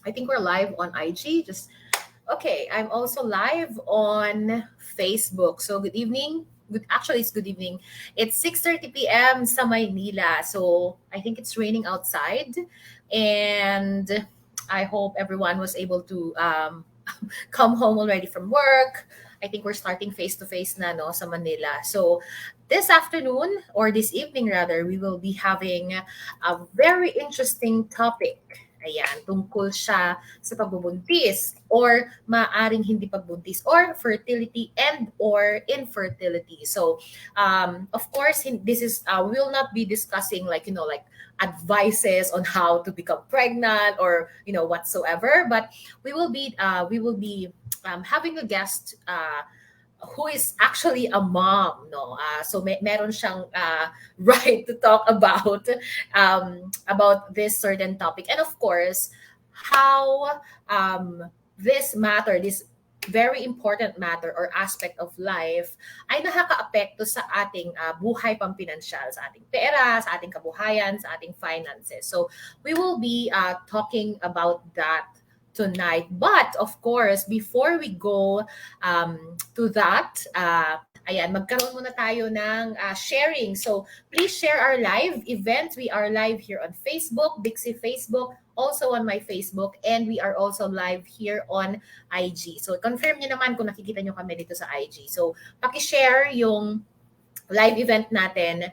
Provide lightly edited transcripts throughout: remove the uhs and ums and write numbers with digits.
I think we're live on IG. Okay, I'm also live on Facebook. So good evening. Actually, it's good evening. It's 6:30 p.m. sa Maynila. So I think it's raining outside, and I hope everyone was able to come home already from work. I think we're starting face to face na no sa Manila. So this afternoon or this evening rather, we will be having a very interesting topic. Ayan, tungkol siya sa pagbubuntis or maaring hindi pagbuntis or fertility and or infertility. So, of course, this is we will not be discussing like advices on how to become pregnant or whatsoever, but we will be having a guest who is actually a mom, no? So meron siyang right to talk about this certain topic, and of course, how this very important matter or aspect of life ay nakakaapekto sa ating buhay pampinansyal, sa ating pera, sa ating kabuhayan, sa ating finances. So we will be talking about that tonight. But of course, before we go to that, ayan, magkaroon muna tayo ng sharing. So please share our live event. We are live here on Facebook, Dixie Facebook, also on my Facebook, and we are also live here on IG. So confirm nyo naman kung nakikita nyo kami dito sa IG. So paki-share yung live event natin.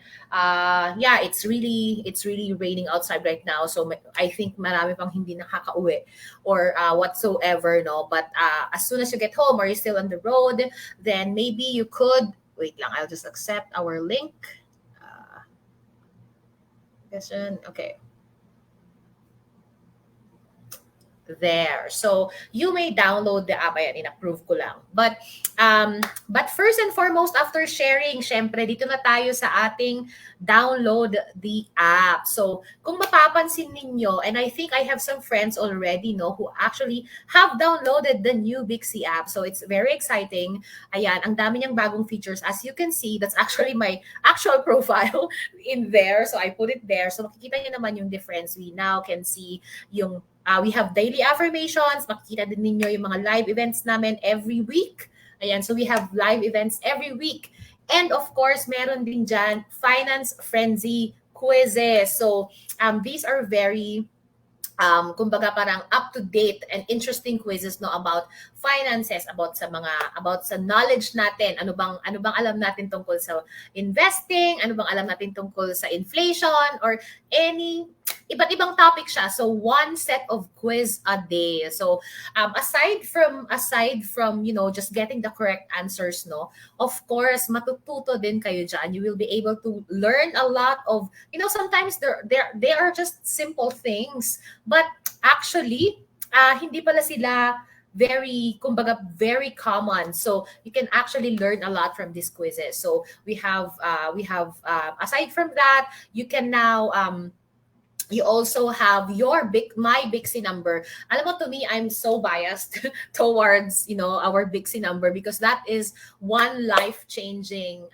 Yeah, it's really raining outside right now, so I think marami pang hindi nakakauwi or whatsoever, no? But as soon as you get home or you're still on the road, then maybe you could wait lang, I'll just accept our link. Okay, there. So you may download the app. Ayan, in-approve ko lang. But first and foremost, after sharing, syempre, dito na tayo sa ating download the app. So kung mapapansin ninyo, and I think I have some friends already, no, who actually have downloaded the new Bixi app. So it's very exciting. Ayan, ang dami niyang bagong features. As you can see, that's actually my actual profile in there. So I put it there. So makikita niyo naman yung difference. We now can see yung we have daily affirmations. Makikita din ninyo yung mga live events namin every week. Ayan, so we have live events every week. And of course, meron din dyan Finance Frenzy quizzes. So these are very kumbaga parang up-to-date and interesting quizzes, no, about finances, about sa knowledge natin, ano bang alam natin tungkol sa investing, ano bang alam natin tungkol sa inflation, or any iba't ibang topic siya. So one set of quiz a day. So aside from just getting the correct answers, no, of course matututo din kayo dyan. You will be able to learn a lot of, sometimes they are just simple things, but actually hindi pala sila very common. So you can actually learn a lot from these quizzes. So we have aside from that, you can now you also have my Bixi number. Alam mo, to me, I'm so biased towards our Bixi number, because that is one life-changing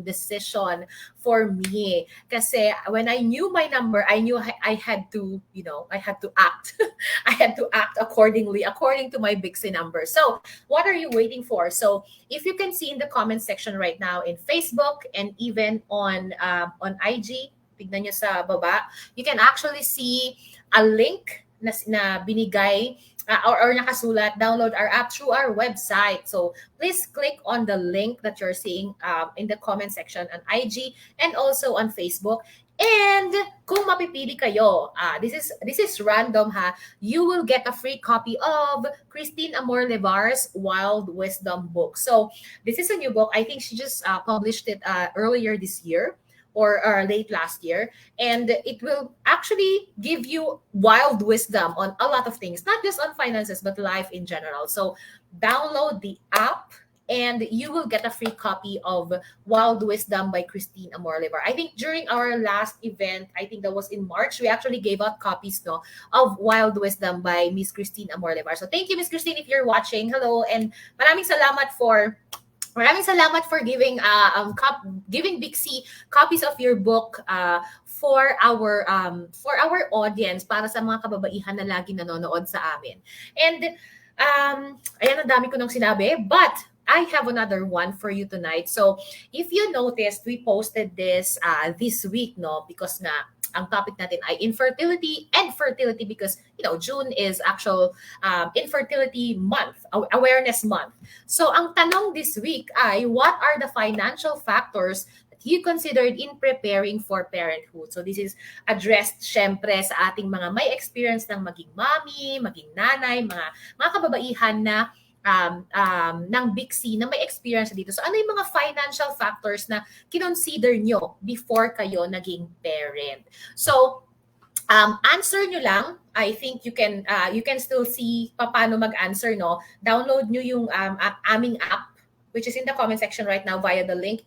decision for me. Kasi when I knew my number, I knew I had to act. I had to act according to my Bixi number. So what are you waiting for? So if you can see in the comment section right now in Facebook and even on IG, tignan nyo sa baba, you can actually see a link na binigay or nakasulat, download our app through our website. So please click on the link that you're seeing in the comment section on IG and also on Facebook. And kung mapipili kayo, this is random ha, you will get a free copy of Christine Amor Levar's Wild Wisdom book. So this is a new book. I think she just published it earlier this year, or late last year, and it will actually give you wild wisdom on a lot of things, not just on finances but life in general. So download the app and you will get a free copy of Wild Wisdom by Christine Amorlevar. I think during our last event, I think that was in March, we actually gave out copies of Wild Wisdom by Miss Christine Amorlevar. So thank you, Miss Christine, if you're watching. Hello, and maraming salamat for giving Bixi copies of your book for our audience, para sa mga kababaihan na lagi nanonood sa amin. And ayan, ang dami ko nang sinabi, but I have another one for you tonight. So, if you noticed, we posted this week, no? Because nga, ang topic natin ay infertility and fertility because, June is actual infertility month, awareness month. So, ang tanong this week ay, what are the financial factors that you considered in preparing for parenthood? So, this is addressed syempre sa ating mga may experience ng maging mommy, maging nanay, mga kababaihan na ng Big C na may experience dito. So ano yung mga financial factors na kinonsider nyo before kayo naging parent? So answer nyo lang. I think you can still see paano mag-answer, no? Download nyo yung aming app, which is in the comment section right now via the link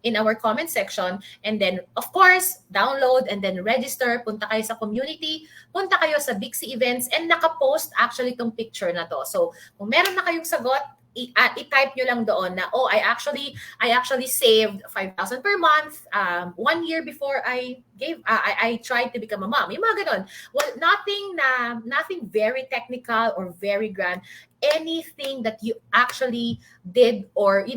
in our comment section. And then, of course, download and then register. Punta kayo sa community, punta kayo sa Big C events, and nakapost actually itong picture na to. So, kung meron na kayong sagot, i-type nyo lang doon na, I actually saved 5,000 per month 1 year before I tried to become a mom. Yung mga ganun. Well, nothing very technical or very grand. Anything that you actually did or, you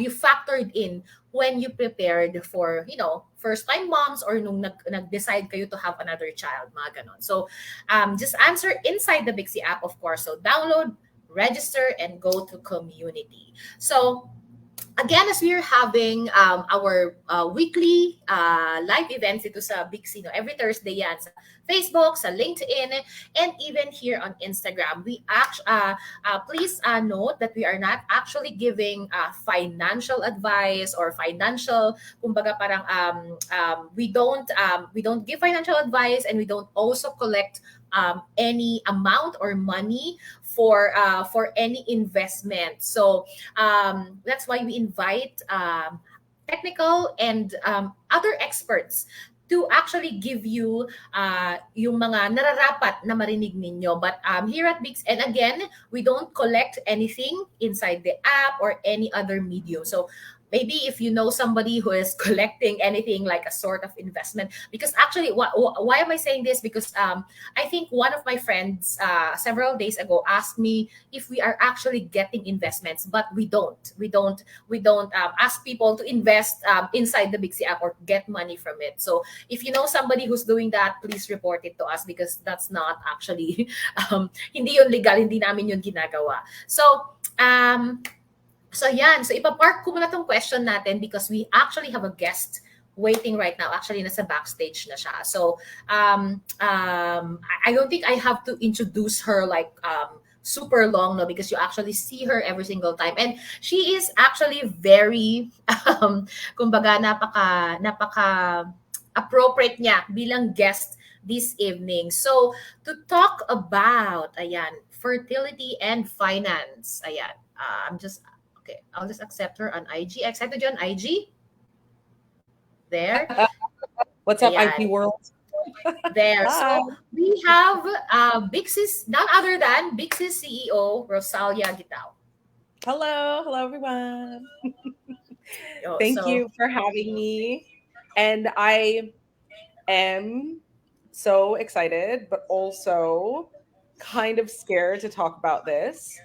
factored in when you prepared for, first-time moms or nung nag-decide kayo to have another child, mga ganon. So, just answer inside the Big C app, of course. So, download, register, and go to community. So again, as we're having our weekly live events ito sa Big C, every Thursday yan sa Facebook, sa LinkedIn, and even here on Instagram. We please note that we are not actually giving financial advice or financial, kumbaga parang we don't give financial advice, and we don't also collect any amount or money for any investment. So that's why we invite technical and other experts to actually give you yung mga nararapat na marinig ninyo. But here at Bix, and again, we don't collect anything inside the app or any other medium. So maybe if you know somebody who is collecting anything like a sort of investment, because actually, why am I saying this? Because I think one of my friends several days ago asked me if we are actually getting investments, but we don't ask people to invest inside the Big C app or get money from it. So if you know somebody who's doing that, please report it to us, because that's not actually hindi yun legal, hindi namin yun ginagawa. So yan, so ipapark ko muna tong question natin because we actually have a guest waiting right now. Actually, nasa backstage na siya. So I don't think I have to introduce her like super long, no, because you actually see her every single time. And she is actually very, kumbaga, napaka appropriate niya bilang guest this evening. So to talk about, fertility and finance. Okay, I'll just accept her on IG. Accepted you on IG? There. What's up, IP world? There. So we have Bix's, none other than Bix's CEO, Rosalia Gitao. Hello everyone. Thank you for having me. And I am so excited, but also kind of scared to talk about this.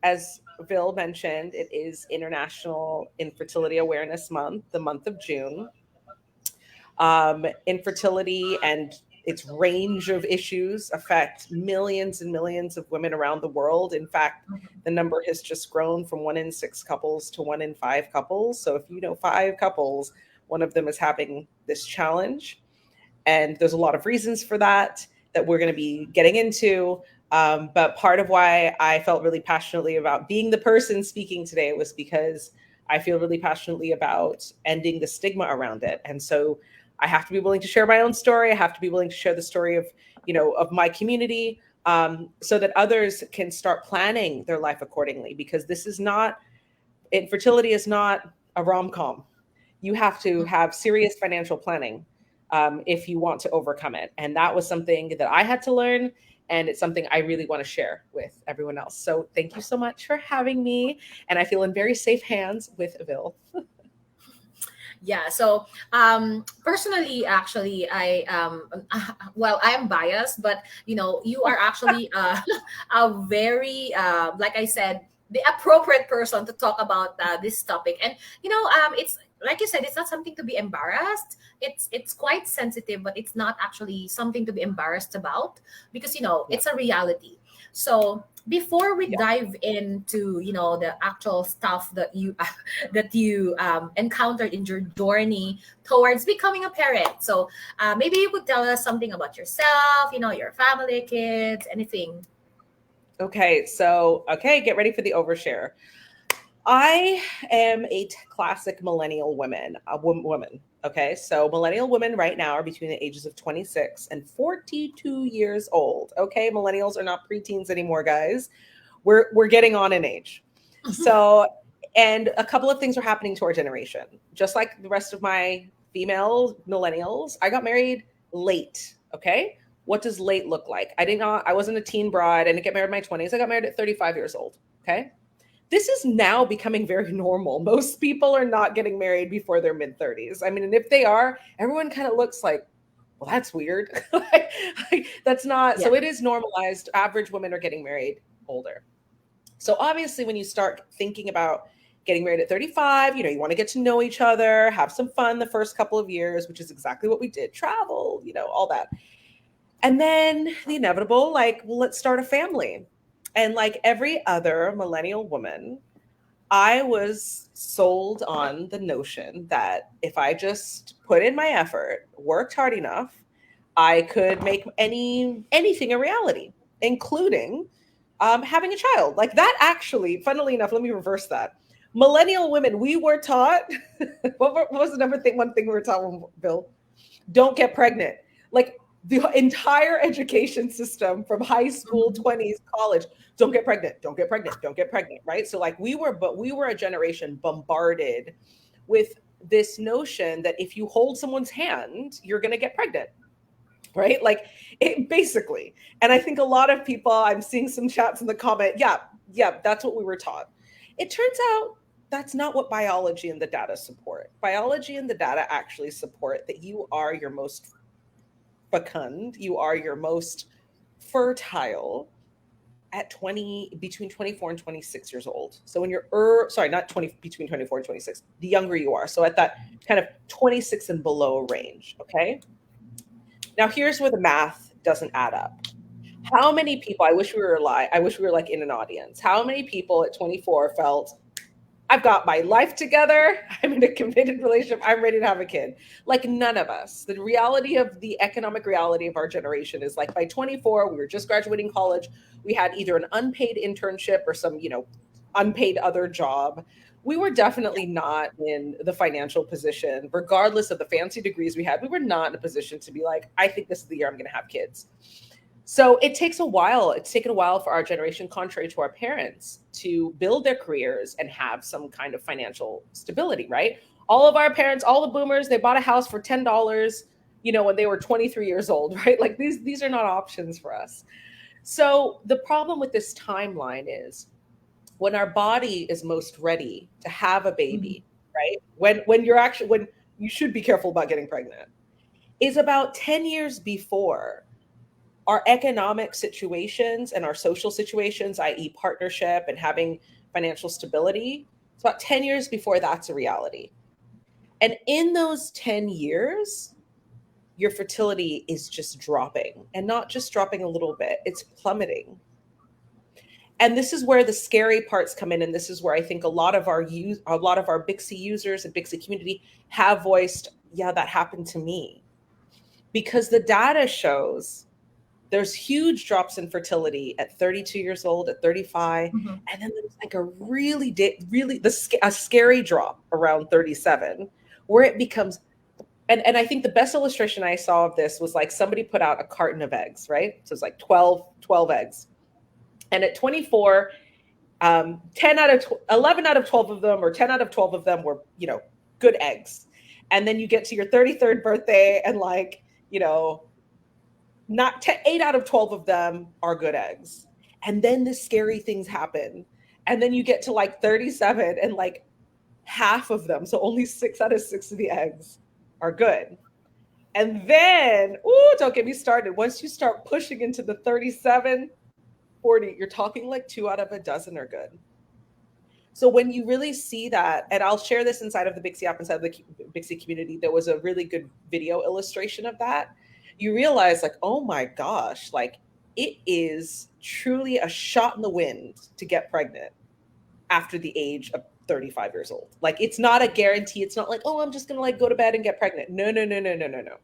As Bill mentioned, it is International Infertility Awareness Month, the month of June. Infertility and its range of issues affect millions and millions of women around the world. In fact, the number has just grown from 1 in 6 couples to 1 in 5 couples. So if you know 5 couples, one of them is having this challenge. And there's a lot of reasons for that we're going to be getting into. But part of why I felt really passionately about being the person speaking today was because I feel really passionately about ending the stigma around it. And so I have to be willing to share my own story. I have to be willing to share the story of, of my community, so that others can start planning their life accordingly, because infertility is not a rom-com. You have to have serious financial planning if you want to overcome it. And that was something that I had to learn. And it's something I really want to share with everyone else. So thank you so much for having me. And I feel in very safe hands with Vil. Yeah. So, personally, actually, well, I am biased, but you are actually a very, like I said, the appropriate person to talk about this topic. And it's like you said, it's not something to be embarrassed. It's quite sensitive, but it's not actually something to be embarrassed about, because Yeah. it's a reality. So before we Yeah. dive into the actual stuff that you that you encountered in your journey towards becoming a parent. So maybe you could tell us something about yourself, your family, kids, anything. Okay. So, okay, get ready for the overshare. I am a classic millennial woman. Okay. So, millennial women right now are between the ages of 26 and 42 years old. Okay. Millennials are not preteens anymore, guys. We're getting on in age. So, and a couple of things are happening to our generation. Just like the rest of my female millennials, I got married late. Okay. What does late look like? I wasn't a teen bride. I didn't get married in my 20s. I got married at 35 years old. Okay. This is now becoming very normal. Most people are not getting married before their mid 30s. I mean, and if they are, everyone kind of looks like, well, that's weird. That's not, Yeah. so it is normalized. Average women are getting married older. So obviously, when you start thinking about getting married at 35, you want to get to know each other, have some fun the first couple of years, which is exactly what we did, travel, all that. And then the inevitable, like, well, let's start a family. And like every other millennial woman, I was sold on the notion that if I just put in my effort, worked hard enough, I could make anything a reality, including having a child. Like that, actually, funnily enough, let me reverse that. Millennial women, we were taught. What was the one thing we were taught, Bill? Don't get pregnant. Like the entire education system from high school, Mhm. 20s, college, don't get pregnant, don't get pregnant, don't get pregnant, right? So like we were a generation bombarded with this notion that if you hold someone's hand, you're going to get pregnant, right? Like it basically. And I think a lot of people, I'm seeing some chats in the comment, yeah, yeah, that's what we were taught. It turns out that's not what biology and the data support. Biology and the data actually support that you are your most fecund, you are your most fertile at 20, between 24 and 26 years old. So when you're sorry, not 20, between 24 and 26, the younger you are. So at that kind of 26 and below range, okay? Now here's where the math doesn't add up. How many people, I wish we were like in an audience. How many people at 24 felt I've got my life together. I'm in a committed relationship. I'm ready to have a kid. Like none of us. The reality of the economic reality of our generation is like by 24, we were just graduating college. We had either an unpaid internship or some, unpaid other job. We were definitely not in the financial position, regardless of the fancy degrees we had. We were not in a position to be like, I think this is the year I'm going to have kids. So it takes a while. It's taken a while for our generation, contrary to our parents, to build their careers and have some kind of financial stability, right? All of our parents, all the boomers, they bought a house for $10, when they were 23 years old, right? Like these are not options for us. So the problem with this timeline is when our body is most ready to have a Mhm. baby, right? When you should be careful about getting pregnant, is about 10 years before our economic situations and our social situations, i.e., partnership and having financial stability, it's about 10 years before that's a reality. And in those 10 years, your fertility is just dropping and not just dropping a little bit, it's plummeting. And this is where the scary parts come in. And this is where I think a lot of our Bixie users and Bixie community have voiced, yeah, that happened to me. Because the data shows there's huge drops in fertility at 32 years old, at 35, Mhm. and then there's like a a scary drop around 37, where it becomes. And I think the best illustration I saw of this was like somebody put out a carton of eggs, right? So it's like 12 eggs, and at 24, 11 out of 12 of them, or 10 out of 12 of them were good eggs, and then you get to your 33rd birthday, and like not 8 out of 12 of them are good eggs. And then the scary things happen. And then you get to like 37 and like half of them, so only 6 out of 6 of the eggs are good. And then, ooh, don't get me started. Once you start pushing into the 37, 40, you're talking like 2 out of a dozen are good. So when you really see that, and I'll share this inside of the Bixie app, inside of the Bixie community, there was a really good video illustration of that. You realize, like, oh my gosh, like it is truly a shot in the wind to get pregnant after the age of 35 years old. Like it's not a guarantee. It's not like, oh, I'm just gonna like go to bed and get pregnant. No, no, no, no, no, no, no.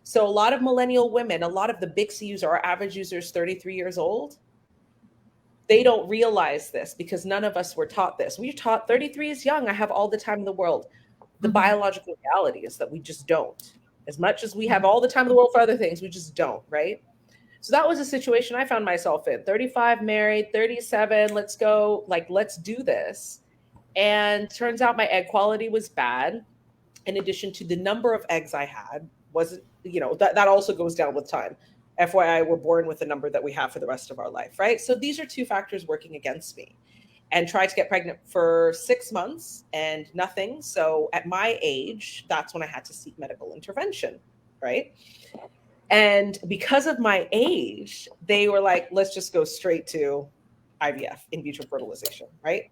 So a lot of millennial women, a lot of the Bixie user, our average user is 33 years old. They don't realize this because none of us were taught this. We were taught 33 is young. I have all the time in the world. The biological reality is that we just don't. As much as we have all the time in the world for other things, we just don't, right? So that was a situation I found myself in. 35 married, 37, let's go, like, let's do this. And turns out my egg quality was bad. In addition to the number of eggs I had wasn't, that also goes down with time. FYI, we're born with the number that we have for the rest of our life, right? So these are two factors working against me. And tried to get pregnant for 6 months and nothing. So at my age, that's when I had to seek medical intervention, right? And because of my age, they were like, let's just go straight to IVF, in vitro fertilization, right?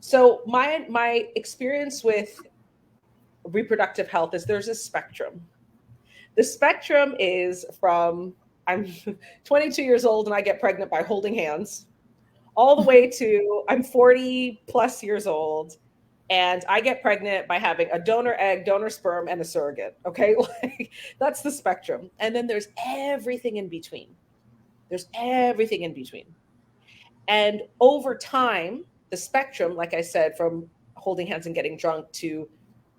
So my experience with reproductive health is there's a spectrum. The spectrum is from I'm 22 years old and I get pregnant by holding hands, all the way to I'm 40 plus years old and I get pregnant by having a donor egg, donor sperm, and a surrogate. Okay, like that's the spectrum. And then there's everything in between. There's everything in between. And over time, the spectrum, like I said, from holding hands and getting drunk to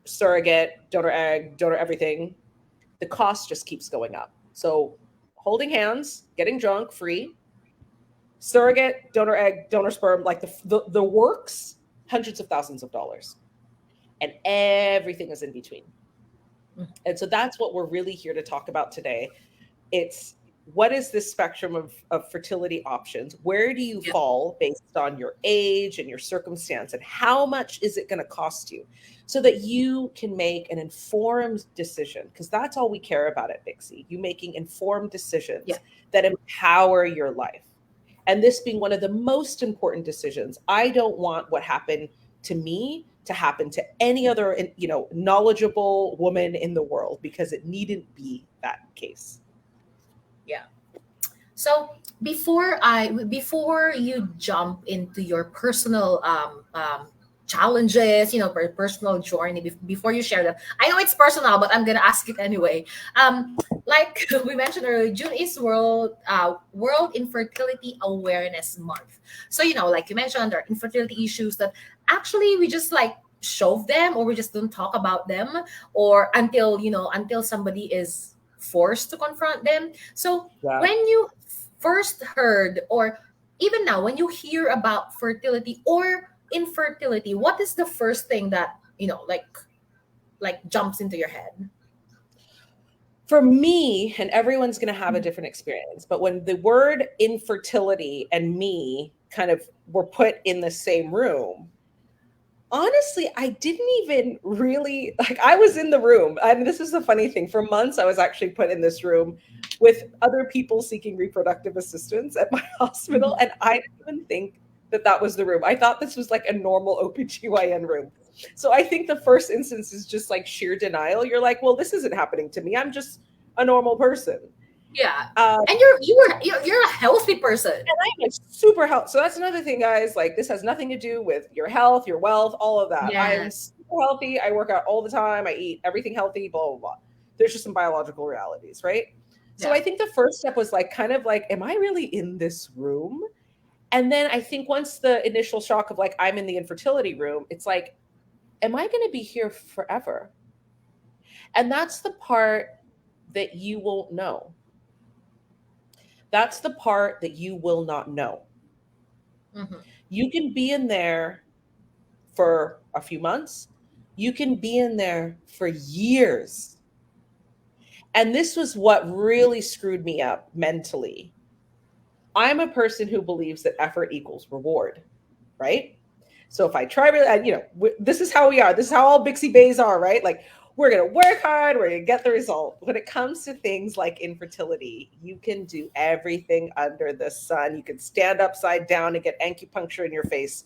surrogate, donor egg, donor everything, the cost just keeps going up. So holding hands, getting drunk, free. Surrogate, donor egg, donor sperm, like the works, hundreds of thousands of dollars. And everything is in between. And so that's what we're really here to talk about today. It's what is this spectrum of fertility options? Where do you fall based on your age and your circumstance? And how much is it going to cost you? So that you can make an informed decision, because that's all we care about at Bixie. You making informed decisions that empower your life. And this being one of the most important decisions. I don't want what happened to me to happen to any other, knowledgeable woman in the world, because it needn't be that case. Yeah. So before you jump into your personal challenges, personal journey, before you share them, I know it's personal, but I'm gonna ask it anyway. Like we mentioned earlier, June is World Infertility Awareness Month. So like you mentioned, there are infertility issues that actually we just like shove them, or we just don't talk about them, or until somebody is forced to confront them. So when you first heard, or even now when you hear about fertility or infertility, what is the first thing that like jumps into your head? For me, and everyone's going to have a different experience, but when the word infertility and me kind of were put in the same room, honestly, I didn't even really, like, I was in the room. And this is the funny thing. For months, I was actually put in this room with other people seeking reproductive assistance at my hospital. And I didn't even think that was the room. I thought this was like a normal OBGYN room. So I think the first instance is just like sheer denial. You're like, well, this isn't happening to me. I'm just a normal person. Yeah. And you're a healthy person. And I am super healthy. So that's another thing, guys. Like, this has nothing to do with your health, your wealth, all of that. Yes. I am super healthy. I work out all the time. I eat everything healthy, blah, blah, blah. There's just some biological realities, right? Yeah. So I think the first step was like, kind of like, am I really in this room? And then I think once the initial shock of like, I'm in the infertility room, it's like, am I going to be here forever? And that's the part that you won't know. That's the part that you will not know. Mm-hmm. You can be in there for a few months. You can be in there for years. And this was what really screwed me up mentally. I'm a person who believes that effort equals reward, right? So if I try really, this is how we are. This is how all Bixie Bays are, right? Like we're going to work hard. We're going to get the result. When it comes to things like infertility, you can do everything under the sun. You can stand upside down and get acupuncture in your face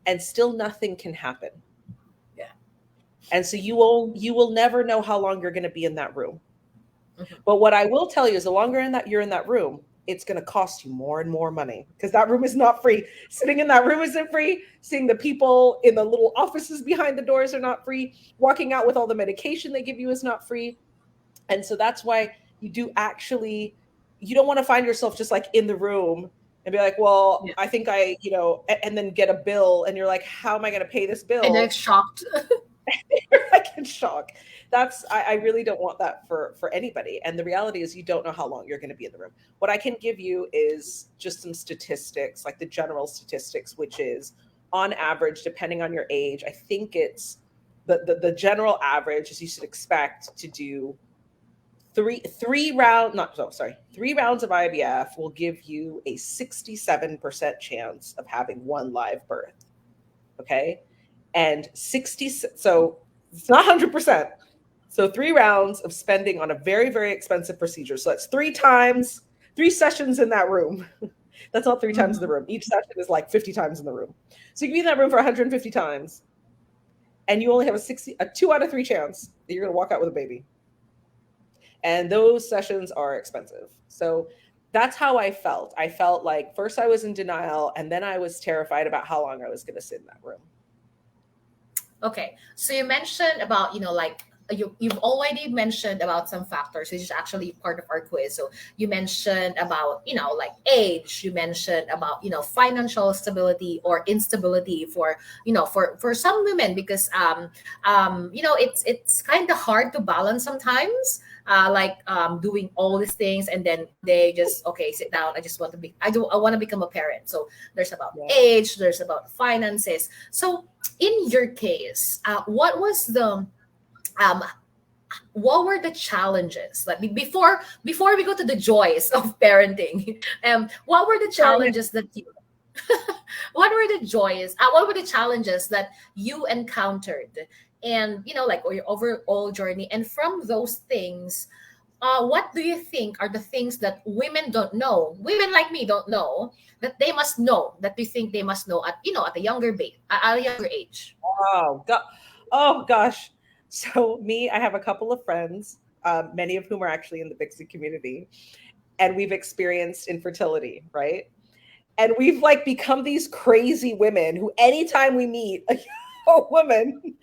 and still nothing can happen. Yeah. And so you will never know how long you're going to be in that room. Mhm. But what I will tell you is the longer in that you're in that room, it's going to cost you more and more money because that room is not free. Sitting in that room isn't free. Seeing the people in the little offices behind the doors are not free. Walking out with all the medication they give you is not free. And so that's why you don't want to find yourself just like in the room and be like, well, Yeah. I think and then get a bill and you're like, how am I going to pay this And they're bill? shocked. Like in shock. I really don't want that for anybody. And the reality is you don't know how long you're going to be in the room. What I can give you is just some statistics, like the general statistics, which is on average, depending on your age, I think it's the general average is you should expect to do three rounds of IVF will give you a 67% chance of having one live birth. Okay. And 60, so it's not 100%. So 3 rounds of spending on a very, very expensive procedure. So that's 3 sessions in that room. That's not 3 times in the Mhm. room. Each session is like 50 times in the room. So you can be in that room for 150 times and you only have a 2 out of 3 chance that you're going to walk out with a baby. And those sessions are expensive. So that's how I felt. I felt like first I was in denial and then I was terrified about how long I was going to sit in that room. Okay, so you mentioned about, like, you've already mentioned about some factors, which is actually part of our quiz. So you mentioned about, like age. You mentioned about, financial stability or instability for, for some women, because it's kind of hard to balance sometimes. Like doing all these things, and then one day just, okay, sit down. I want to become a parent. So there's about Yeah. age, there's about finances. So in your case, um what were the challenges, like before we go to the joys of parenting? What were the Sorry. challenges that you what were the challenges that you encountered, and like, or your overall journey, and from those things, what do you think are the things that women like me don't know, that they must know, that you think they must know at, at a younger age? Oh God. Oh gosh. So me, I have a couple of friends, many of whom are actually in the Bixie community, and we've experienced infertility, right? And we've like become these crazy women who, anytime we meet a woman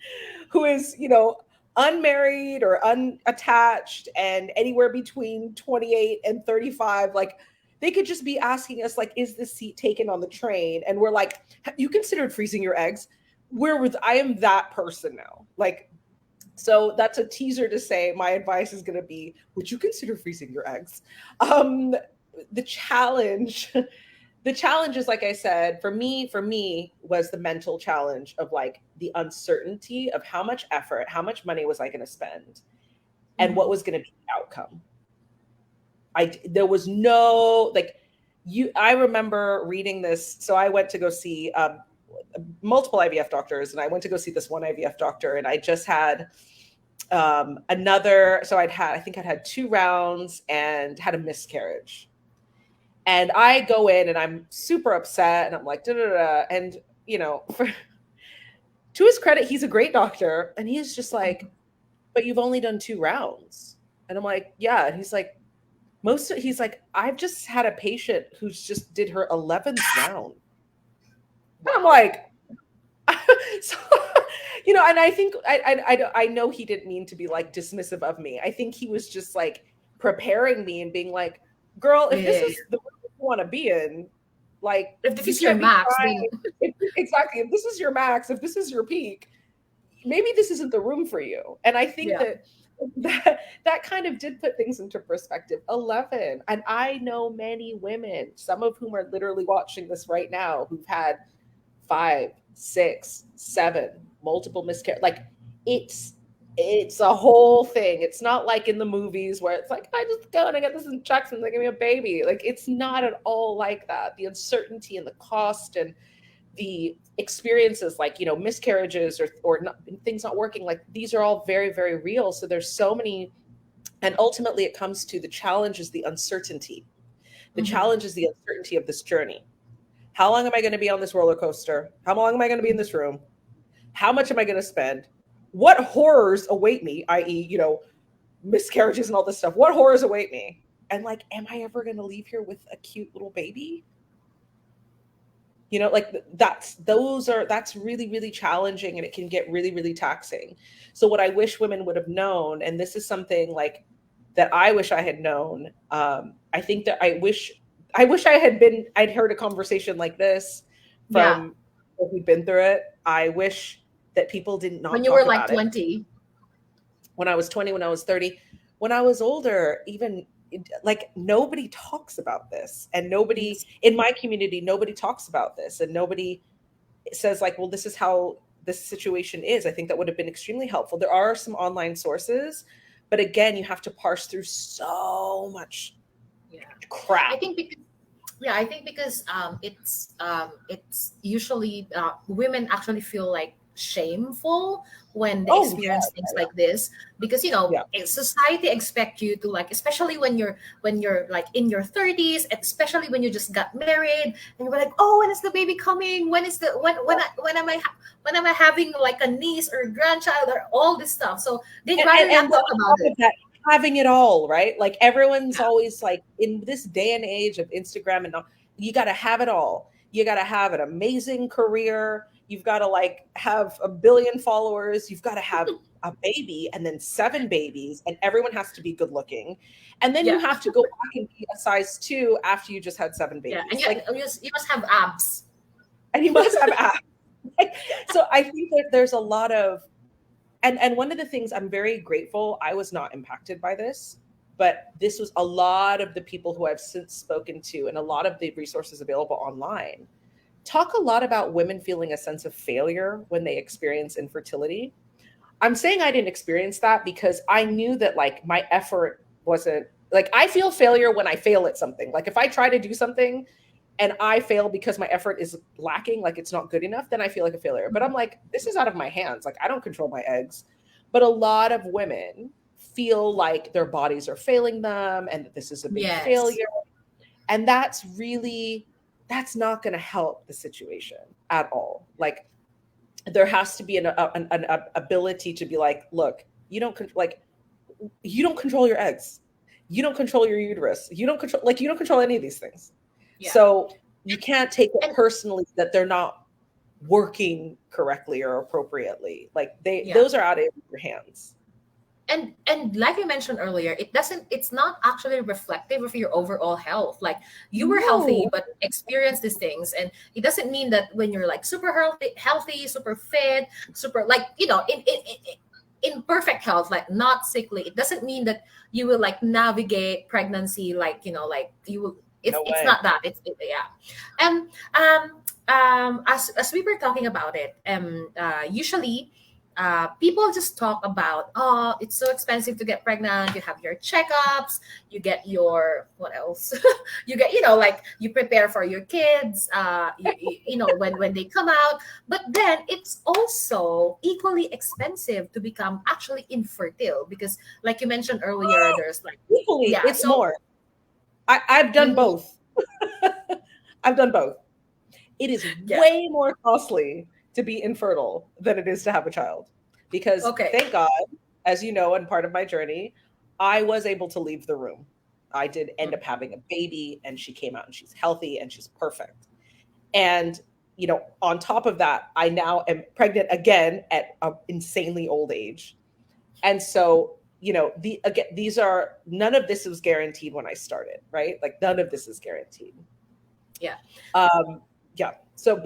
who is, unmarried or unattached and anywhere between 28 and 35, like they could just be asking us, like, is this seat taken on the train? And we're like, have you considered freezing your eggs? I am that person now. Like, so that's a teaser to say my advice is going to be, would you consider freezing your eggs? Um, the challenge the challenge is, like I said, for me was the mental challenge of like the uncertainty of how much effort, how much money was I going to spend, and what Mhm. was going to be the outcome. There was no like you I remember reading this. So I went to go see multiple IVF doctors, and I went to go see this one IVF doctor, and I just had another. So I think I'd had 2 rounds and had a miscarriage. And I go in and I'm super upset and I'm like, da, da, da. And, to his credit, he's a great doctor. And he's just like, but you've only done 2 rounds. And I'm like, yeah. And he's like, I've just had a patient who's just did her 11th round. And I'm Wow. like, so, and I think I know he didn't mean to be like dismissive of me. I think he was just like preparing me and being like, girl, if this Yeah. is the room you want to be in, like If this you is your can't be max, trying. then Exactly. If this is your max, if this is your peak, maybe this isn't the room for you. And I think yeah. that kind of did put things into perspective. 11. And I know many women, some of whom are literally watching this right now, who've had 5, 6, 7 multiple miscarriages. Like it's a whole thing. It's not like in the movies where it's like, I just go and I get this injection, they give me a baby. Like it's not at all like that. The uncertainty and the cost and the experiences like, miscarriages or not, things not working, like these are all very, very real. So there's so many, and ultimately it comes to the challenge is the uncertainty. The Mm-hmm. challenge is the uncertainty of this journey. How long am I going to be on this roller coaster? How long am I going to be in this room? How much am I going to spend? What horrors await me, i.e., miscarriages and all this stuff? What horrors await me? And like, am I ever going to leave here with a cute little baby? Like that's really, really challenging, and it can get really, really taxing. So what I wish women would have known, and this is something like that I wish I had known. I think that I wish I'd heard a conversation like this Yeah. from people who'd been through it. I wish that people did When not you were talk like about it 20. when I was 20, when I was 30, when I was older, even like nobody talks about this, and nobody Yes. in my community, nobody talks about this, and nobody says like, well, this is how this situation is. I think that would have been extremely helpful. There are some online sources, but again, you have to parse through so much Yeah. I crap. think because Yeah, I think because it's usually women actually feel like shameful when they Oh experience things yeah, like this, because yeah, society expect you to, like, especially when you're like in your 30s, especially when you just got married, and you're like, oh, when is the baby coming, yeah. when am I having like a niece or a grandchild or all this stuff, so they'd and, and, rather and not then talk on about top it. of that, having it all right, like everyone's Yeah. always like, in this day and age of Instagram and all, you got to have it all. You got to have an amazing career, you've got to like have a billion followers, you've got to have a baby and then seven babies, and everyone has to be good looking, and then you Yeah. have to go back and be a size 2 after you just had seven Yeah, and babies, like, you must have abs. and you must have abs. So I think that there's a lot of, and one of the things I'm very grateful, I was not impacted by this, but this was a lot of the people who I've since spoken to, and a lot of the resources available online talk a lot about women feeling a sense of failure when they experience infertility. I'm saying I didn't experience that because I knew that like my effort wasn't, like, I feel failure when I fail at something. Like if I try to do something and I fail because my effort is lacking, like it's not good enough, then I feel like a failure. But I'm like, this is out of my hands. Like I don't control my eggs. But a lot of women feel like their bodies are failing them and that this is a big Yes. failure. And that's not going to help the situation at all. Like there has to be an ability to be like, look, like you don't control your eggs, you don't control your uterus, you don't control any of these things. Yeah. So you can't take it And personally that they're not working correctly or appropriately. Like yeah. those are out of your hands. And like you mentioned earlier, it's not actually reflective of your overall health. Like, you were healthy No, but experienced these things, and it doesn't mean that when you're like super healthy, super fit, super, like, in perfect health, like not sickly, it doesn't mean that you will like navigate pregnancy, like, like you will. It's no it's way. not that. Yeah. And as we were talking about it, usually people just talk about, oh, it's so expensive to get pregnant. You have your checkups, you get your, what else? You get, like, you prepare for your kids, when they come out. But then it's also equally expensive to become actually infertile, because, like you mentioned earlier, there's like, Equally, yeah, it's so more. I've done mm, both. I've done both. It is yeah, way more costly to be infertile than it is to have a child. Because okay. thank God, as you know, and part of my journey, I was able to leave the room. I did end Mm, up having a baby, and she came out and she's healthy and she's perfect. And, on top of that, I now am pregnant again at an insanely old age. And so, again, none of this was guaranteed when I started, right? Like none of this is guaranteed. yeah. Um, yeah. So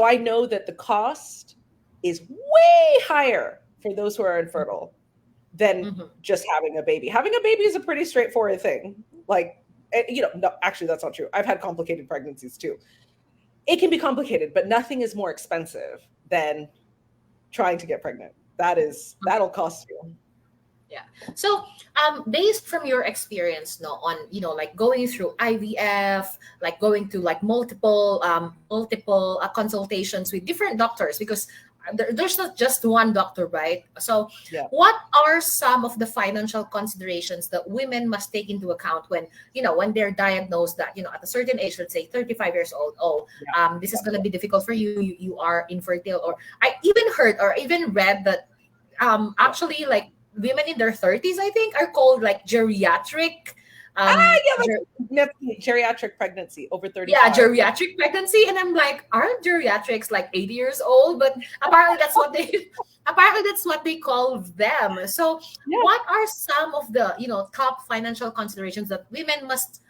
I know that the cost is way higher for those who are infertile than Hmm. just having a baby. Having a baby is a pretty straightforward thing. Like, no, actually, that's not true. I've had complicated pregnancies too. It can be complicated, but nothing is more expensive than trying to get pregnant. That'll cost you. Yeah. So, based from your experience, no, on like going through IVF, like going to like multiple consultations with different doctors, because there's not just one doctor, right? So, Yeah. what are some of the financial considerations that women must take into account when when they're diagnosed that at a certain age, let's say 35 years old, oh, Yeah. this is going to be difficult for you. You are infertile, or I even heard or even read that Yeah. actually like women in their 30s I think are called like geriatric Yeah, ger- that's geriatric pregnancy over yeah, 35. geriatric pregnancy, and I'm like, aren't geriatrics like 80 years old? But apparently that's what they apparently that's what they call them. So Yeah. what are some of the top financial considerations that women must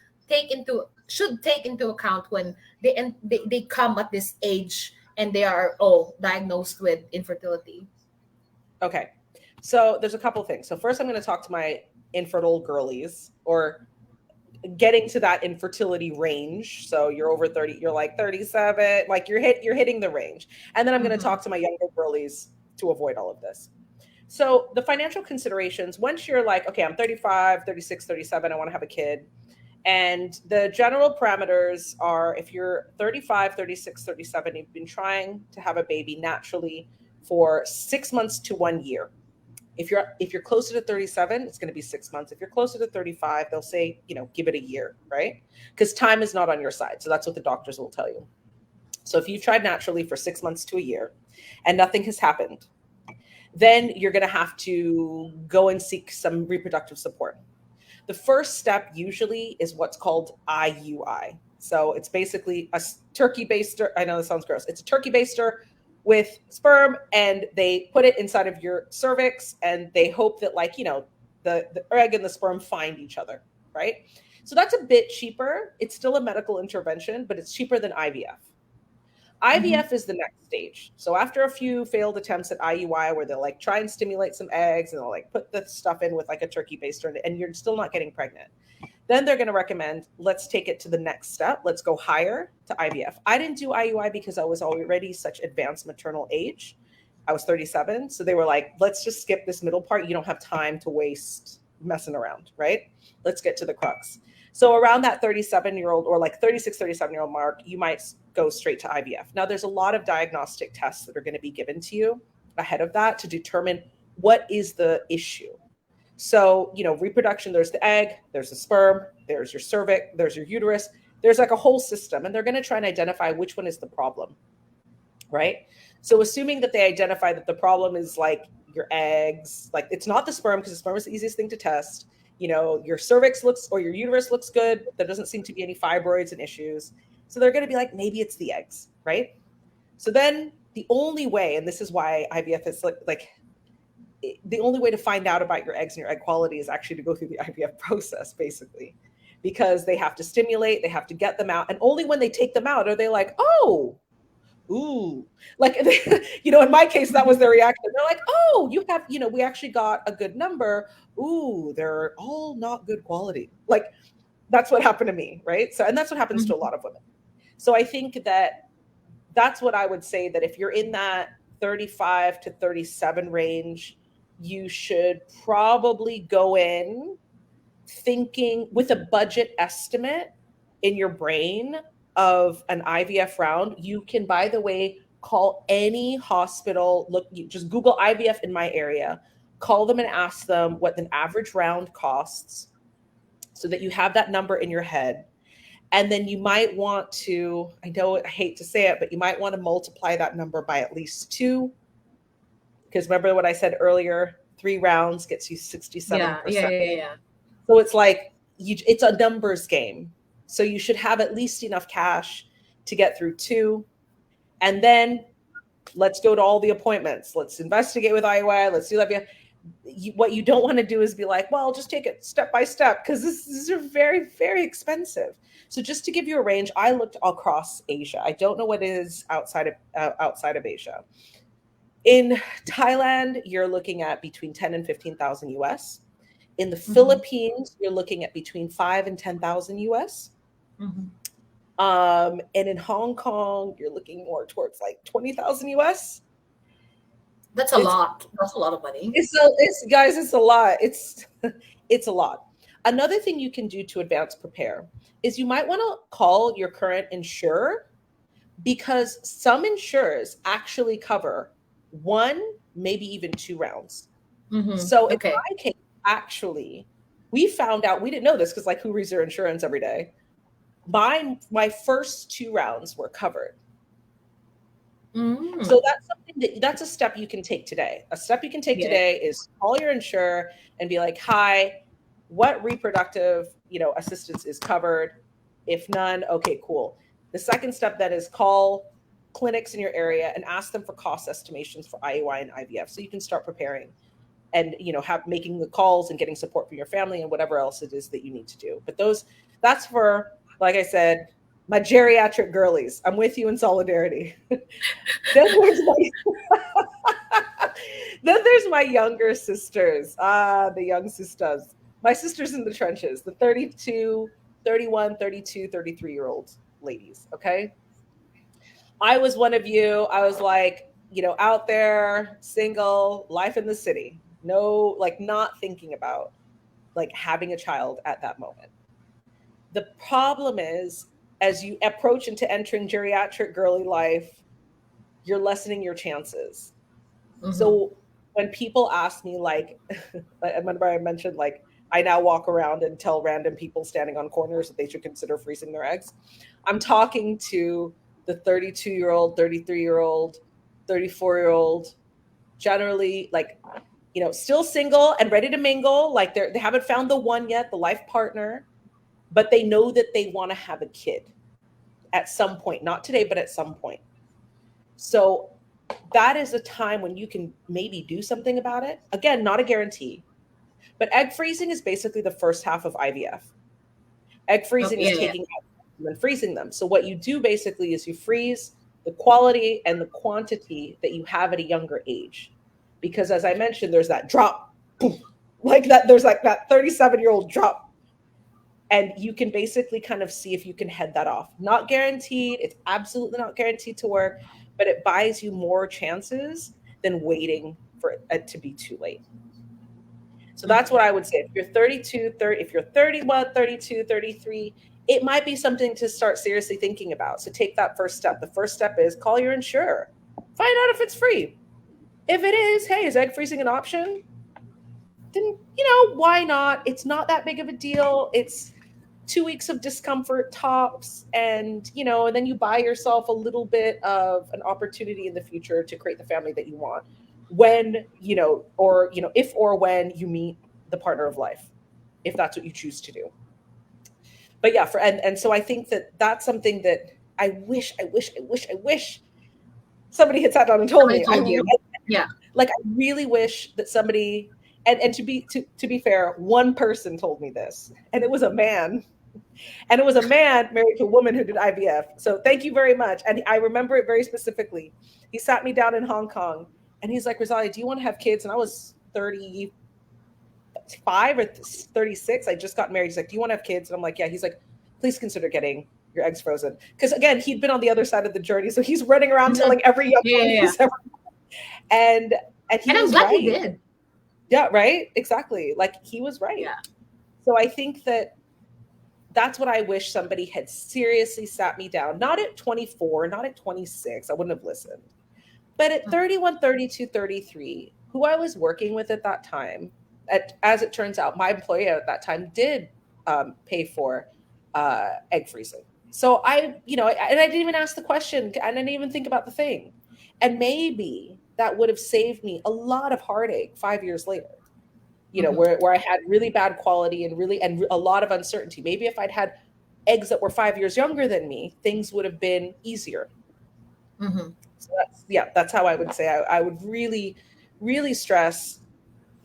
should take into account when they come at this age and they are diagnosed with infertility? Okay. So there's a couple things. So first I'm going to talk to my infertile girlies, or getting to that infertility range. So you're over 30, you're like 37, like you're hitting the range. And then I'm going to Mm-hmm. talk to my younger girlies to avoid all of this. So the financial considerations, once you're like, okay, I'm 35, 36, 37, I want to have a kid. And the general parameters are, if you're 35, 36, 37, you've been trying to have a baby naturally for 6 months to 1 year. If you're closer to 37, it's going to be 6 months. If you're closer to 35, they'll say, give it a year, right? Because time is not on your side. So that's what the doctors will tell you. So if you've tried naturally for 6 months to a year and nothing has happened, then you're going to have to go and seek some reproductive support. The first step usually is what's called IUI. So it's basically a turkey baster. I know this sounds gross. It's a turkey baster with sperm, and they put it inside of your cervix, and they hope that, like, the egg and the sperm find each other, right? So that's a bit cheaper. It's still a medical intervention, but it's cheaper than IVF. Mm-hmm. IVF is the next stage. So after a few failed attempts at IUI, where they'll like try and stimulate some eggs and they'll like put the stuff in with like a turkey baster, and you're still not getting pregnant, then they're going to recommend, let's take it to the next step. Let's go higher to IVF. I didn't do IUI because I was already such advanced maternal age. I was 37. So they were like, let's just skip this middle part. You don't have time to waste messing around, right? Let's get to the crux. So around that 37-year-old, or like 36, 37-year-old mark, you might go straight to IVF. Now, there's a lot of diagnostic tests that are going to be given to you ahead of that to determine what is the issue. So, reproduction, there's the egg, there's the sperm, there's your cervix, there's your uterus, there's like a whole system, and they're going to try and identify which one is the problem, right? So, assuming that they identify that the problem is like your eggs, like it's not the sperm, because the sperm is the easiest thing to test. Your cervix looks, or your uterus looks good. There doesn't seem to be any fibroids and issues. So, they're going to be like, maybe it's the eggs, right? So, then the only way, and this is why IVF is like the only way to find out about your eggs and your egg quality is actually to go through the IVF process, basically, because they have to stimulate, they have to get them out. And only when they take them out are they like, oh, ooh, like, in my case, that was their reaction. They're like, oh, you have, we actually got a good number. Ooh, they're all not good quality. Like, that's what happened to me, right? So, and that's what happens to a lot of women. So I think that's what I would say, that if you're in that 35 to 37 range, you should probably go in thinking with a budget estimate in your brain of an IVF round. You can, by the way, call any hospital. Look, you just Google IVF in my area, call them and ask them what an average round costs, so that you have that number in your head. And then you might want to, I know I hate to say it, but you might want to multiply that number by at least two. Because remember what I said earlier, 3 rounds gets you Yeah, yeah, 67%. yeah, yeah. So it's like, it's a numbers game. So you should have at least enough cash to get through two. And then let's go to all the appointments. Let's investigate with IUI. Let's do that. What you don't want to do is be like, well, just take it step by step, because these are very, very expensive. So just to give you a range, I looked across Asia. I don't know what it is outside of Asia. In Thailand, you're looking at between 10 and 15,000 US. In the Mm-hmm. Philippines, you're looking at between 5 and 10,000 US. Mm-hmm. And in Hong Kong, you're looking more towards like 20,000 US. That's a It's lot. That's a lot of money. it's guys, it's a lot. It's it's a lot. Another thing you can do to advance prepare is you might want to call your current insurer, because some insurers actually cover one, maybe even two rounds. So in Okay. my case, actually, we found out, we didn't know this because like who reads their insurance every day. My first two rounds were covered. So Mm. that's something that's a step you can take today. A step you can take Yeah. today is call your insurer and be like, "Hi, what reproductive, assistance is covered? If none, okay, cool." The second step then is call clinics in your area and ask them for cost estimations for IUI and IVF so you can start preparing and have making the calls and getting support from your family and whatever else it is that you need to do. But that's for, like I said, my geriatric girlies. I'm with you in solidarity. then there's my then there's my younger sisters. The young sisters. My sisters in the trenches, the 32, 31, 32, 33-year old ladies, okay? I was one of you. I was like, out there, single, life in the city. No, like not thinking about like having a child at that moment. The problem is, as you approach into entering geriatric girly life, you're lessening your chances. Mm-hmm. So when people ask me, like, I remember I mentioned, like, I now walk around and tell random people standing on corners that they should consider freezing their eggs. I'm talking to the 32-year-old, 33-year-old, 34-year-old, generally, like, still single and ready to mingle. Like they haven't found the one yet, the life partner, but they know that they want to have a kid at some point, not today, but at some point. So that is a time when you can maybe do something about it. Again, not a guarantee, but egg freezing is basically the first half of IVF. Egg Oh, freezing is yeah, yeah. taking out and freezing them. So what you do basically is you freeze the quality and the quantity that you have at a younger age. Because as I mentioned, there's that drop, boom, like that, there's like that 37-year-old drop. And you can basically kind of see if you can head that off. Not guaranteed, it's absolutely not guaranteed to work, but it buys you more chances than waiting for it to be too late. So that's what Mm-hmm. I would say. If you're 32, 30, if you're 31, 32, 33, it might be something to start seriously thinking about. So take that first step. The first step is call your insurer. Find out if it's free. If it is, hey, is egg freezing an option? Then, why not? It's not that big of a deal. It's 2 weeks of discomfort tops, and then you buy yourself a little bit of an opportunity in the future to create the family that you want when, or if or when you meet the partner of life, if that's what you choose to do. But yeah, and so I think that that's something that I wish somebody had sat down and told Somebody me. told you. Yeah. Like, I really wish that somebody, and to be fair, one person told me this, and it was a man. And it was a man married to a woman who did IVF. So thank you very much. And I remember it very specifically. He sat me down in Hong Kong and he's like, Rosalia, do you want to have kids? And I was 35 or 36. I just got married. He's like, do you want to have kids? And I'm like, yeah. He's like, please consider getting your eggs frozen. Because again, he'd been on the other side of the journey. So he's running around Mhm. telling every young Yeah, woman yeah, yeah. he's ever, and he And I'm was glad he right. did. Yeah, right. Exactly. Like he was right. Yeah. So I think that's what I wish somebody had seriously sat me down, not at 24, not at 26, I wouldn't have listened, but at 31, 32, 33, who I was working with at that time. As it turns out, my employer at that time did pay for egg freezing. So and I didn't even ask the question. I didn't even think about the thing. And maybe that would have saved me a lot of heartache 5 years later, Mm-hmm. where I had really bad quality and a lot of uncertainty. Maybe if I'd had eggs that were 5 years younger than me, things would have been easier. Mm-hmm. So that's how I would say I would really, really stress,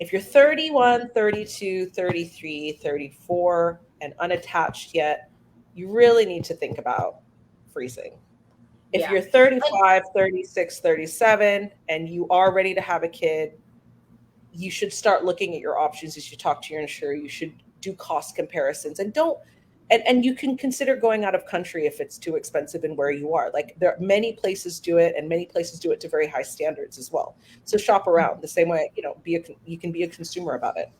if you're 31, 32, 33, 34, and unattached yet, you really need to think about freezing. If Yeah. you're 35, 36, 37, and you are ready to have a kid, you should start looking at your options. You should talk to your insurer. You should do cost comparisons, and And you can consider going out of country if it's too expensive and where you are. Like there are many places do it, and many places do it to very high standards as well. So shop around the same way, you can be a consumer about it.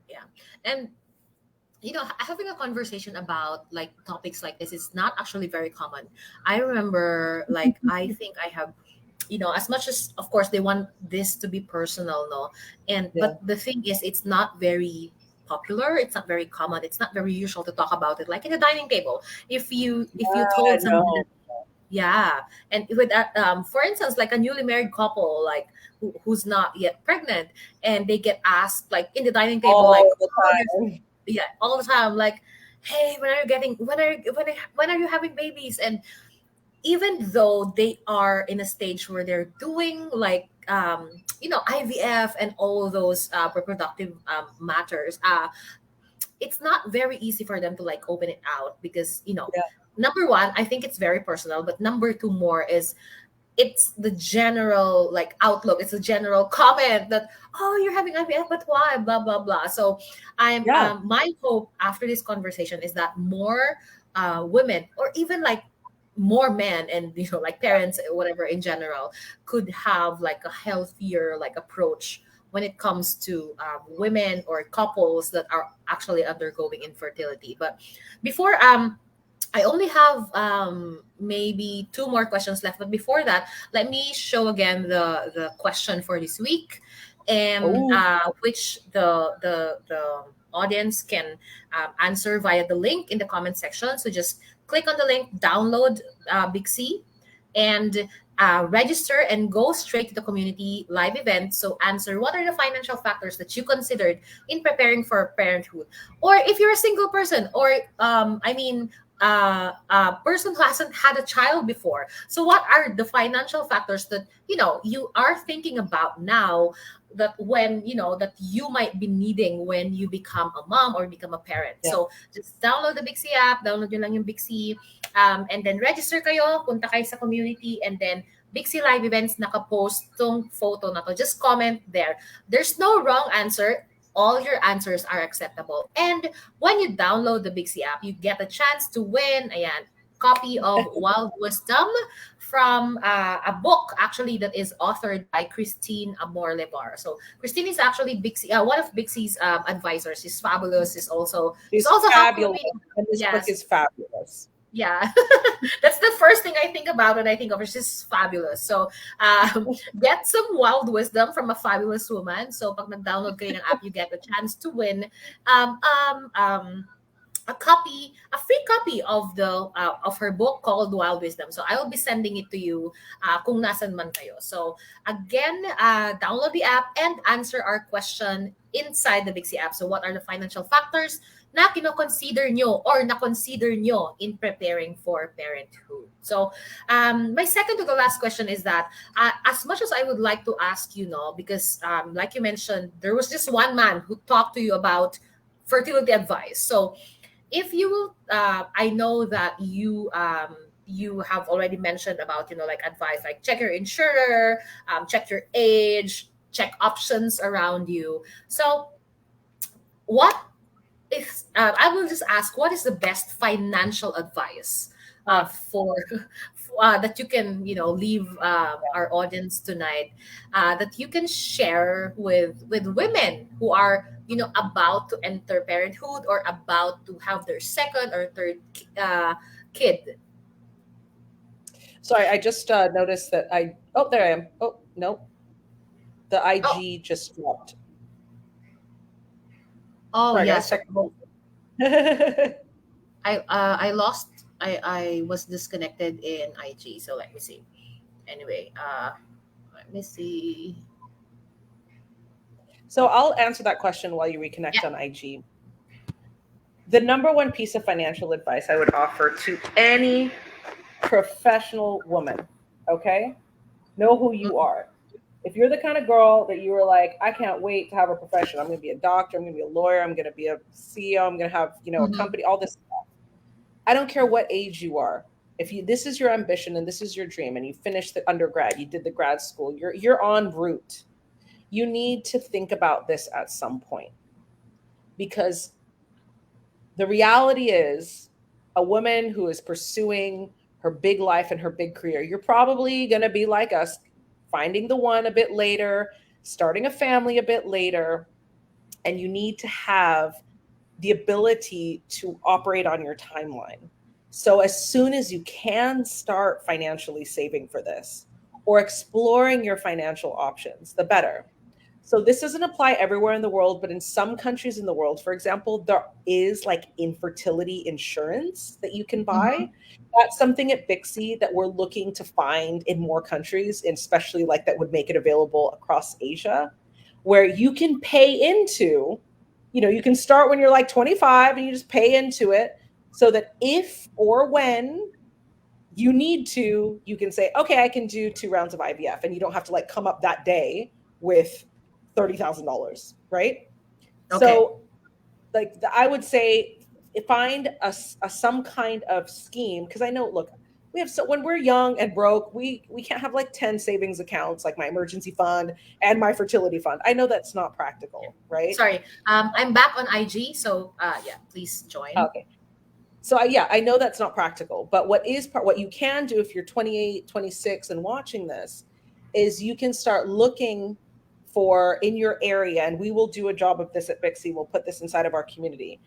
Yeah. And having a conversation about like topics like this is not actually very common. I remember, like, I think I have, as much as of course they want this to be personal, no, and Yeah. but the thing is, it's not very popular, it's not very common, it's not very usual to talk about it like in a dining table. If you told somebody No. that, yeah, and with that, for instance, like a newly married couple, like who's not yet pregnant, and they get asked like in the dining table, like, All the oh, time. yeah, all the time, like, hey, when are you having babies? And even though they are in a stage where they're doing like IVF and all those reproductive matters, it's not very easy for them to like open it out because Yeah. number one, I think it's very personal, but number two more is it's the general like outlook, it's a general comment that, oh, you're having IVF, but why, blah blah blah. So I'm Yeah. my hope after this conversation is that more women, or even like more men, and like parents, whatever, in general, could have like a healthier like approach when it comes to women or couples that are actually undergoing infertility. But before I only have maybe two more questions left. But before that, let me show again the question for this week, and Oh, which the audience can answer via the link in the comment section. So just click on the link, download Big C, and register and go straight to the community live event. So answer, what are the financial factors that you considered in preparing for parenthood? Or if you're a single person, or a person who hasn't had a child before. So what are the financial factors that you are thinking about now, that when that you might be needing when you become a mom or become a parent? yeah. So just download the Bixi app, download nyo lang yung Bixi, and then register kayo, punta kayo sa community, and then Bixi Live Events, nakapost tong photo na to. Just comment there. There's no wrong answer. All your answers are acceptable. And when you download the Bixi app, you get a chance to win, ayan, copy of Wild Wisdom from a book actually that is authored by Christine Amor Levar. So Christine is actually one of Bixi's advisors. She's fabulous. She's She's also helping fabulous. me. And this book Yes, is fabulous. yeah. That's the first thing I think about when I think of her. She's fabulous. So get some wild wisdom from a fabulous woman. So pag nag-download kayo ng app, you get a chance to win um, um, um, a free copy of her book called Wild Wisdom. So I will be sending it to you kung nasan man kayo. So again, download the app and answer our question inside the Bixi app. So what are the financial factors na kino-consider nyo or na-consider nyo in preparing for parenthood? So my second to the last question is that as much as I would like to ask because like you mentioned, there was just one man who talked to you about fertility advice. So if you will, I know that you have already mentioned about like advice, like check your insurer, check your age, check options around you. So what is I will just ask, what is the best financial advice for that you can leave our audience tonight, that you can share with women who are about to enter parenthood or about to have their second or third kid? Sorry, I just noticed that there I am. Oh, no. The Oh, IG just dropped. oh Sorry, yeah, guys. sorry. Technical. I lost. I was disconnected in IG. So let me see. Anyway, let me see. So I'll answer that question while you reconnect Yeah. on IG. The number one piece of financial advice I would offer to any professional woman, okay? Know who you Mhm. are. If you're the kind of girl that you were like, I can't wait to have a profession. I'm going to be a doctor. I'm going to be a lawyer. I'm going to be a CEO. I'm going to have, a Mhm. company, all this stuff. I don't care what age you are. If this is your ambition and this is your dream and you finished the undergrad, you did the grad school, you're en route. You need to think about this at some point because The reality is, a woman who is pursuing her big life and her big career, you're probably going to be like us, finding the one a bit later, starting a family a bit later, and you need to have the ability to operate on your timeline. So as soon as you can start financially saving for this or exploring your financial options, the better. So this doesn't apply everywhere in the world, but in some countries in the world, for example, there is like infertility insurance that you can buy. Mhm. That's something at Bixie that we're looking to find in more countries, and especially like that would make it available across Asia, where you can pay into, you can start when you're like 25 and you just pay into it so that if or when you need to, you can say, okay, I can do 2 rounds of IVF, and you don't have to like come up that day with $30,000, right? Okay. So, like, I would say find a some kind of scheme, because I know, look, we have, so when we're young and broke, we can't have like 10 savings accounts, like my emergency fund and my fertility fund. I know that's not practical, right? Sorry. I'm back on IG, so yeah, please join. Okay. So yeah, I know that's not practical, but what you can do if you're 28, 26 and watching this is you can start looking for in your area, and we will do a job of this at Bixie. We'll put this inside of our community.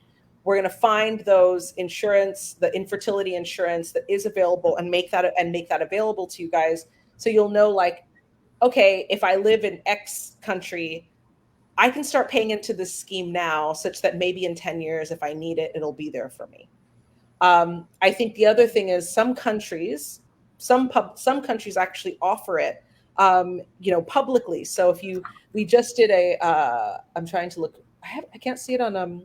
We're going to find those insurance, the infertility insurance that is available, and make that available to you guys, so you'll know, like, okay, if I live in X country, I can start paying into this scheme now, such that maybe in 10 years, if I need it, it'll be there for me. I think the other thing is some countries actually offer it, publicly. So we just did I'm trying to look. I can't see it on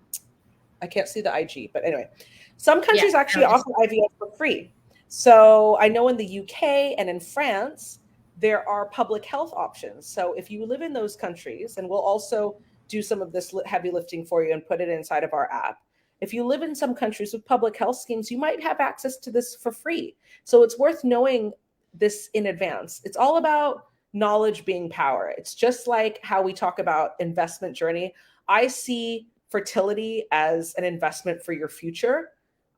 I can't see the IG, but anyway, some Yeah. countries No, actually just offer IVF for free. So I know in the UK and in France, there are public health options. So if you live in those countries, and we'll also do some of this heavy lifting for you and put it inside of our app. If you live in some countries with public health schemes, you might have access to this for free. So it's worth knowing this in advance. It's all about knowledge being power. It's just like how we talk about investment journey. I see fertility as an investment for your future.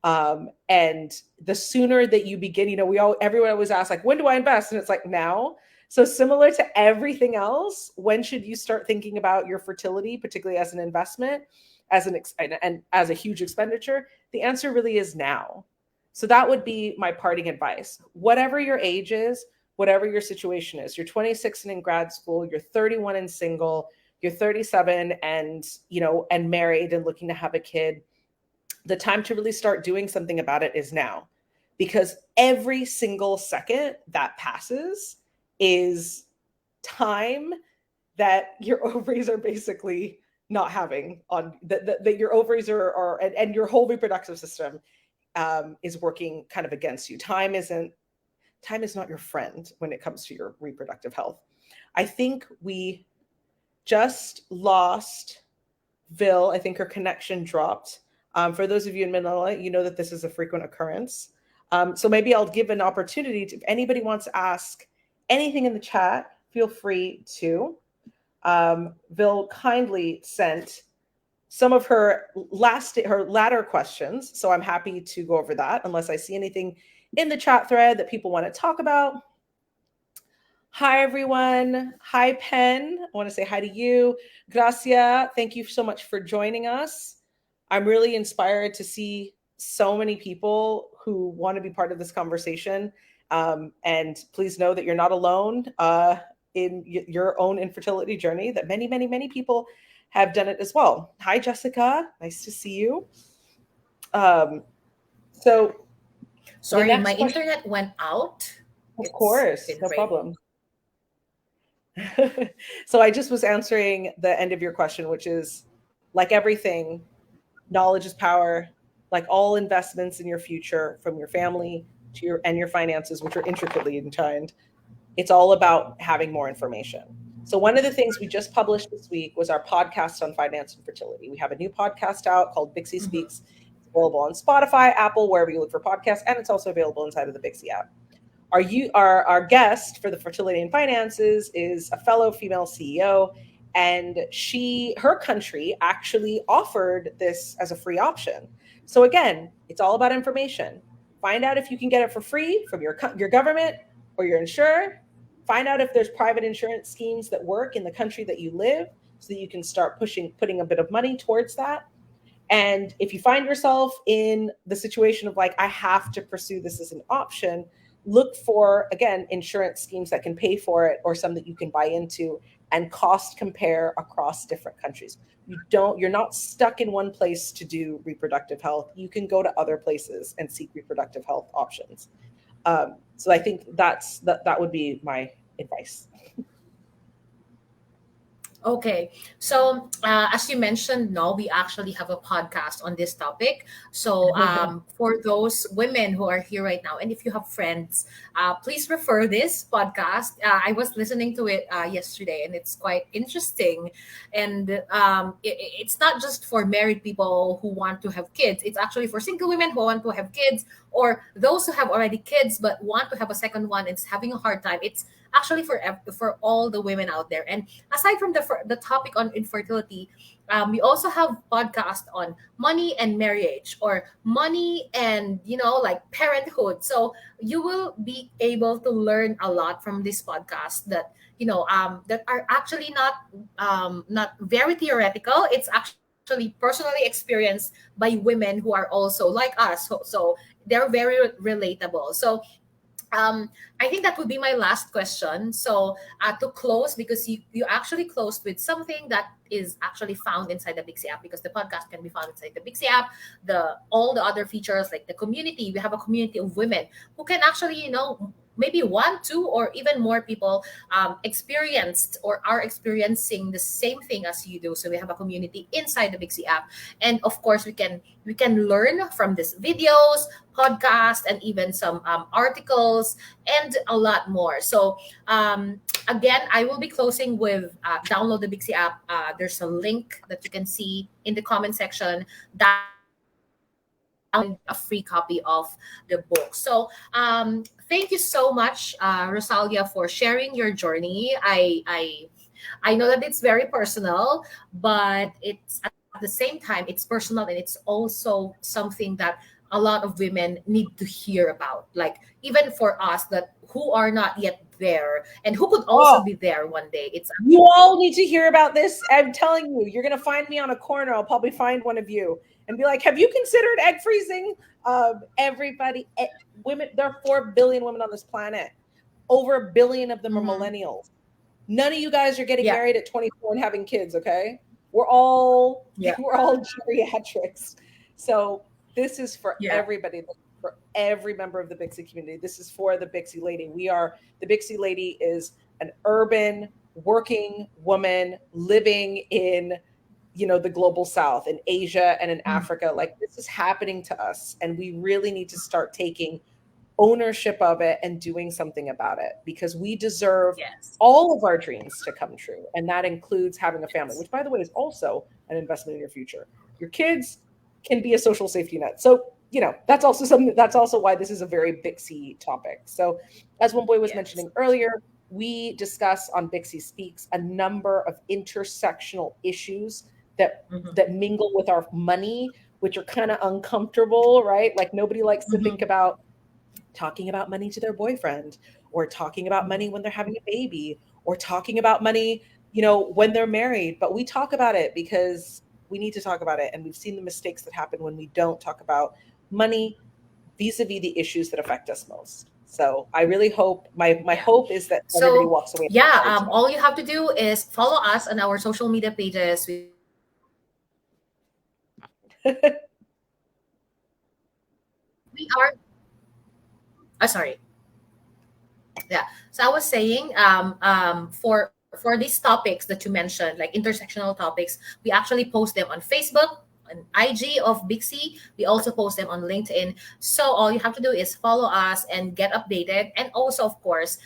And the sooner that you begin, everyone always asks, like, when do I invest? And it's like, now. So similar to everything else, when should you start thinking about your fertility, particularly as an investment, and as a huge expenditure? The answer really is now. So that would be my parting advice. Whatever your age is, whatever your situation is, you're 26 and in grad school, you're 31 and single, you're 37 and married and looking to have a kid, the time to really start doing something about it is now, because every single second that passes is time that your ovaries are basically not having on that your ovaries are and your whole reproductive system is working kind of against you. Time is not your friend when it comes to your reproductive health. I think we just lost Vil. I think her connection dropped. For those of you in Manila, you know that this is a frequent occurrence. So maybe I'll give an opportunity if anybody wants to ask anything in the chat, feel free to. Vil kindly sent some of her latter questions, so I'm happy to go over that unless I see anything in the chat thread that people want to talk about. Hi, everyone. Hi, Pen. I want to say hi to you. Gracia, thank you so much for joining us. I'm really inspired to see so many people who want to be part of this conversation. And please know that you're not alone in your own infertility journey, that many, many, many people have done it as well. Hi, Jessica. Nice to see you. So the sorry, my next question, internet went out. of It's course, been no raining. problem. So I just was answering the end of your question, which is, like everything, knowledge is power. Like all investments in your future, from your family to your finances, which are intricately entwined, it's all about having more information. So one of the things we just published this week was our podcast on finance and fertility. We have a new podcast out called Bixie Mhm. Speaks. It's available on Spotify, Apple, wherever you look for podcasts, and it's also available inside of the Bixie app. Our guest for the Fertility and Finances is a fellow female CEO, and her country actually offered this as a free option. So again, it's all about information. Find out if you can get it for free from your government or your insurer. Find out if there's private insurance schemes that work in the country that you live, so that you can start putting a bit of money towards that. And if you find yourself in the situation of like, I have to pursue this as an option, look for, again, insurance schemes that can pay for it or some that you can buy into, and cost compare across different countries. You're not stuck in one place to do reproductive health. You can go to other places and seek reproductive health options. So I think that would be my advice. Okay. So, as you mentioned, no, we actually have a podcast on this topic. So, for those women who are here right now, and if you have friends, please refer this podcast. I was listening to it yesterday, and it's quite interesting. And it's not just for married people who want to have kids, it's actually for single women who want to have kids, or those who have already kids but want to have a second one and is having a hard time. It's actually for all the women out there. And aside from the topic on infertility, we also have podcast on money and marriage, or money and like parenthood. So you will be able to learn a lot from this podcast that that are actually not very theoretical. It's actually personally experienced by women who are also like us. So they're very relatable. So I think that would be my last question. So to close, because you actually closed with something that is actually found inside the Bixi app, because the podcast can be found inside the Bixi app. The all the other features like the community, we have a community of women who can actually maybe one, two, or even more people experienced or are experiencing the same thing as you do. So we have a community inside the Bixi app, and of course we can learn from these videos, podcast, and even some articles and a lot more. So again, I will be closing with download the Bixi app. There's a link that you can see in the comment section. Download the Bixi app and get a free copy of the book. So thank you so much, Rosalia, for sharing your journey. I know that it's very personal, but it's at the same time it's personal, and it's also something that a lot of women need to hear about. Like even for us that who are not yet there and who could also Oh, be there one day. It's you all need to hear about this. I'm telling you, you're going to find me on a corner. I'll probably find one of you and be like, have you considered egg freezing? Everybody, women, there are 4 billion women on this planet. Over a billion of them are Mhm. millennials. None of you guys are getting Yeah, married at 24 and having kids, okay? We're all yeah, we're all geriatrics. So this is for yeah. everybody, for every member of the Bixie community. This is for the Bixie lady. The Bixie lady is an urban working woman living in the global south, in Asia and in Mm. Africa. Like, this is happening to us, and we really need to start taking ownership of it and doing something about it, because we deserve Yes. all of our dreams to come true. And that includes having a family, Yes. which, by the way, is also an investment in your future. Your kids can be a social safety net. So, that's also something, that's also why this is a very Bixie topic. So, as One Boy was Yes. mentioning earlier, we discuss on Bixie Speaks a number of intersectional issues that Mhm. that mingle with our money, which are kind of uncomfortable, right? Like, nobody likes to think Mhm. about talking about money to their boyfriend, or talking about Mhm. money when they're having a baby, or talking about money, when they're married. But we talk about it because we need to talk about it. And we've seen the mistakes that happen when we don't talk about money vis-a-vis the issues that affect us most. So I really hope, my Yeah. hope is that everybody So walks away yeah, inspired today. all you have to do is follow us on our social media pages. We are sorry. Yeah. So I was saying, for these topics that you mentioned, like intersectional topics, we actually post them on Facebook, on IG of Bixie. We also post them on LinkedIn. So all you have to do is follow us and get updated. And also, of course,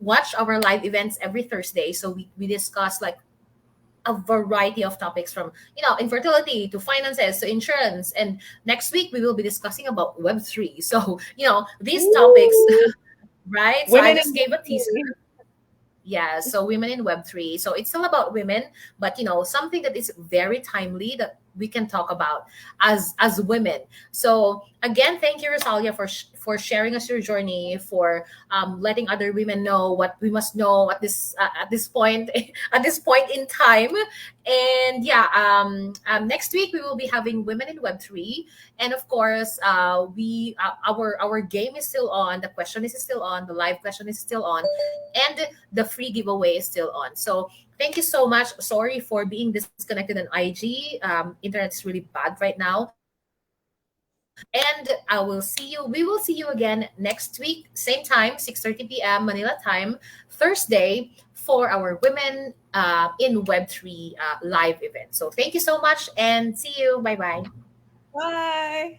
watch our live events every Thursday. So we discuss like a variety of topics, from infertility to finances to insurance. And next week we will be discussing about Web3. So these topics, Ooh, right? So I women just in gave a teaser. history. Yeah, so women in Web3. So it's still about women, but something that is very timely, that we can talk about as women. So again, thank you, Rosalia, for sharing us your journey, for letting other women know what we must know at this point at this point in time. And yeah, next week we will be having Women in Web3, and of course, our game is still on. The question is still on. The live question is still on, and the free giveaway is still on. So thank you so much. Sorry for being disconnected on IG. Internet's really bad right now. And I will see you. We will see you again next week, same time, 6:30 p.m. Manila time, Thursday, for our Women in Web3 live event. So thank you so much and see you. Bye bye. Bye.